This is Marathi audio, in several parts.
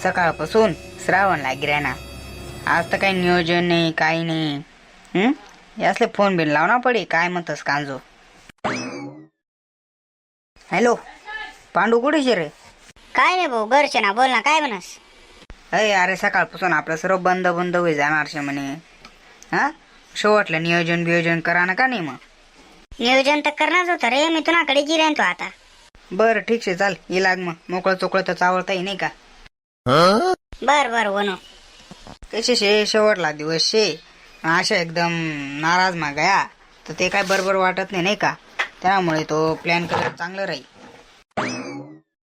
सकाळपासून श्रावण लागी ना आज तर काही नियोजन नाही काही नाही. यासले फोन बिन लावना पडे काय म्हणतस कांजो. हॅलो पांडू कुठे रे. काय नाही भाऊ घरचे ना बोल ना काय म्हणस. अरे सकाळपासून आपलं सर्व बंद बंद होई जाणार शे म्हणे. हा शेवटलं नियोजन बियोजन करा ना का नाही मग. नियोजन तर करणारच होतं रे मी तुझ्याकडे गिरेन तो आता. बरं ठीक शे चाल ये लाग मग मोकळं चोकळं तर चावळता नाही का. बर बर वनो कसे शे शेवटला दिवस शे अशा एकदम नाराज मा गया तर ते काय बरोबर वाटत नाही का. त्यामुळे तो प्लॅन करायला चांगलं राहील.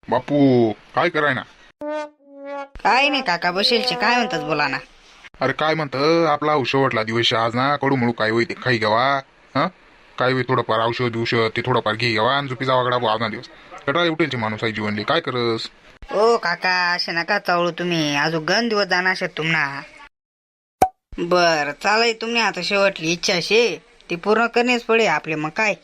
बापू काय कराय ना. काय नाही काका बसेलचे काय म्हणतात बोला ना. अरे काय म्हणतं आपला शेवटला दिवस आज ना कडू म्हणू काय होई ते खाई घ्यावा. हा काय होई थोडंफार औषध औषध ते थोडंफार घे घ्यावा आणि झोपी जावा गडा आज ना दिवस कटाळी उठेलचे माणूस आहे जीवनली काय करस. ओ काका असे नका चावळू तुम्ही अजून गण दिवस जाणार शेत तुम्हाला. बर चालय तुम्ही आता शेवटली इच्छा शे ती पूर्ण करणेच पडे आपले मग काय.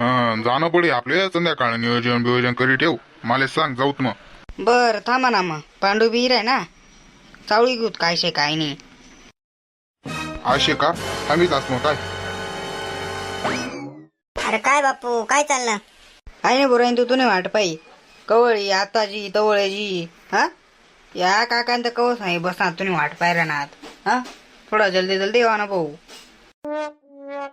हा जाणं पडे आपले संध्याकाळ नियोजन बियोजन करी ठेव मला सांग जाऊत मग. बर थांबा ना मग पांडू बीर आहे ना चावळी घेऊत काय शे काय नाही. आशे का आम्हीच मग काय. अरे काय बापू काय चाललं. काय नाही बोराईन तू नाही वाट पाई कवळी आताजी तवळजी. हा या काकांत कवच नाही बसणार तुम्ही वाट पाय राहणार. हा थोडा जल्दी जल्दी येवा ना भाऊ.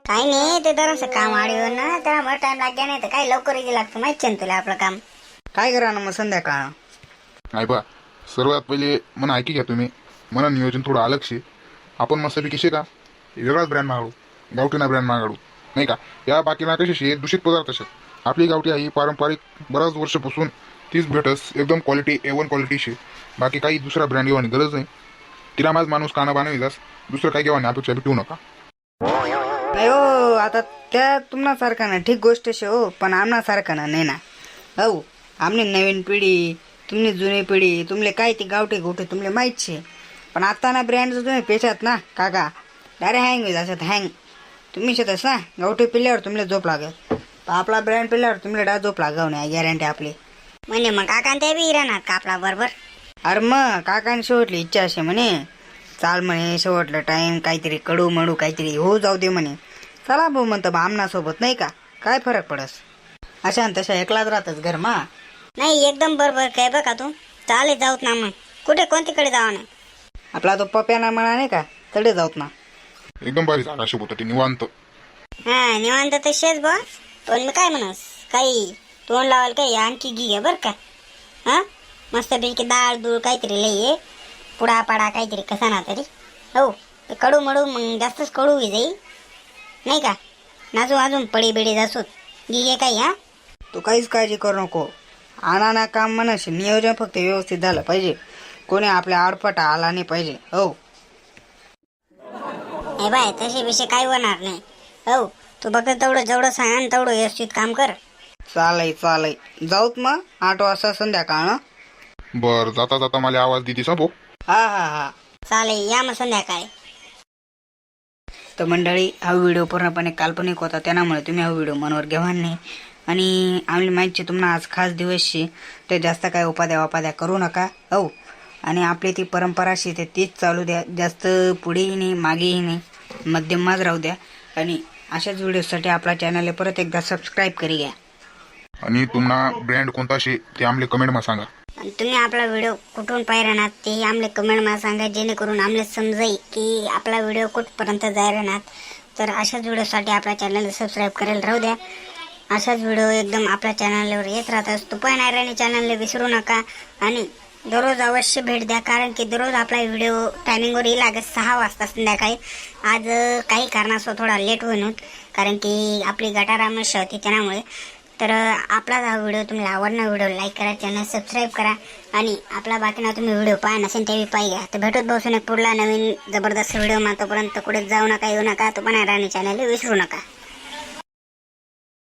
काही नाही ते जरासं काम आडीवर ना त्याला मला टाइम लागला नाही तर काय लवकर लागतं माहिती ना तुला आपलं काम. काय करा ना मग संध्याकाळ. नाही बा सर्वात पहिले मला ऐकी घ्या तुम्ही मला नियोजन थोडं अलग शे. आपण मस्तपैकी शे का वेगळाच ब्रँड मागडू गावठीना ब्रँड मागडू नाही का. या बाकीना कशी शे दूषित पदार्थ शे. आपली गावठी आई पारंपरिक बऱ्याच वर्षापासून तीच भेटस एकदम क्वालिटी A1 क्वालिटी शे. बाकी काही दुसरा ब्रँड घेवानी गरज नाही. तिला माझ माणूस काना बानविलास दुसरं काही घेवानी अपेक्षा बी ठेवू नका. नाही हो आता त्या तुम्हाला सारखा ना ठीक गोष्ट शे हो पण आमना सारखा ना नाही ना. हो आमने नवीन पिढी तुम्ही जुनी पिढी तुमले काय ती गावठी गोठे तुमले माहीत शे. पण आता ना ब्रँड तुम्ही पेशात ना काका डायरेक्ट हँग होईल असत हँग. तुम्ही शेतस ना गावठी पिल्ल्यावर तुमले झोप लागत आपला ब्रँड पिल्ल्यावर तुमले डा झोप लागाव नाही गॅरंटी आपली. म्हणजे मग काका ते बी राहणार का आपला बरोबर. अरे मग काकाने शेवटली इच्छा असे म्हणे चाल म्हणे शेवटलं टाइम काहीतरी कडू मडू काहीतरी हो जाऊ दे म्हणे. चला भाऊ म्हणतं आमना सोबत नाही का काय फरक पडस. अशा तशा एकलाच राहतच घर मा. नाही एकदम बरोबर काय बघा तू चालेल जाऊत ना मग कुठे कोणतीकडे जावा ना. आपला तो पप्याना म्हणा नाही का तडे जाऊत ना. एकदम भारी जागा शोभत ती निवांत. हा निवांत तर शेच बा पण मी काय म्हणस काही तोंड लावाल काही आणखी घे बर का. हा मस्तपैकी डाळ दूळ काहीतरी लई पुडा पाडा काहीतरी कसा ना तरी. हो कडू मडू मग जास्तच कडू जाईल नाही का. नाजू अजून पडी बिडी जासूत घे काही. हा तू काहीच काळजी करू नको. आणाना काम म्हणशी नियोजन फक्त व्यवस्थित झालं पाहिजे. कोणी आपल्या आडपटा आला नाही पाहिजे. हो हे बाय तसे विषय काही होणार नाही. हो तू फक्त तेवढं जेवढं सांग आणि तेवढं व्यवस्थित काम कर. चालय जाऊत मग 8 वाजता संध्याकाळ ना. बर जाता जाता मला आवाज दिदी सांगू. हा चालेल या मग संध्याकाळी. तर मंडळी हा व्हिडिओ पूर्णपणे काल्पनिक होता त्यामुळे तुम्ही हा व्हिडिओ मनावर घेवा नाही. आणि आम्ही माहिती तुम्हाला आज खास दिवसशी तर जास्त काय उपाद्या करू नका. हो आणि आपली ती परंपराशी ते तीच चालू द्या. जास्त पुढेही नाही मागेही नाही मध्यमाच राहू द्या. आणि अशाच व्हिडिओसाठी आपला चॅनल परत एकदा सबस्क्राईब करी घ्या. आणि तुम्हाला ब्रँड कोणता शे ते आमले कमेंट मा सांगा. आणि तुम्ही आपला व्हिडिओ कुठून पाहिरानात तेही आमले कमेंट मध्ये सांगा जेणेकरून आमले समजाई की आपला व्हिडिओ कुठपर्यंत जाय राहणार. तर अशाच व्हिडिओसाठी आपल्या चॅनलला सबस्क्राईब करायला राहू द्या. अशाच व्हिडिओ एकदम आपल्या चॅनलवर येत राहतात. तो पण आणि चॅनलला विसरू नका. आणि दररोज अवश्य भेट द्या कारण की दररोज आपला व्हिडिओ टायमिंगवर येईल लागत 6 वाजता संध्याकाळी. आज काही कारणास्तव थोडा लेट होईल कारण की आपली गटारामश होती त्यामुळे. तर आपला हा व्हिडिओ तुम्हाला आवडणार व्हिडिओ लाईक करा चॅनल सबस्क्राईब करा. आणि आपला बाकीना तुम्ही व्हिडिओ पाहा नसेल ते पाहिजे. तर भेटत बसून एक पुढला नवीन जबरदस्त व्हिडिओ. तोपर्यंत कुठे जाऊ नका येऊ नका. तो पण राणी चॅनल विसरू नका.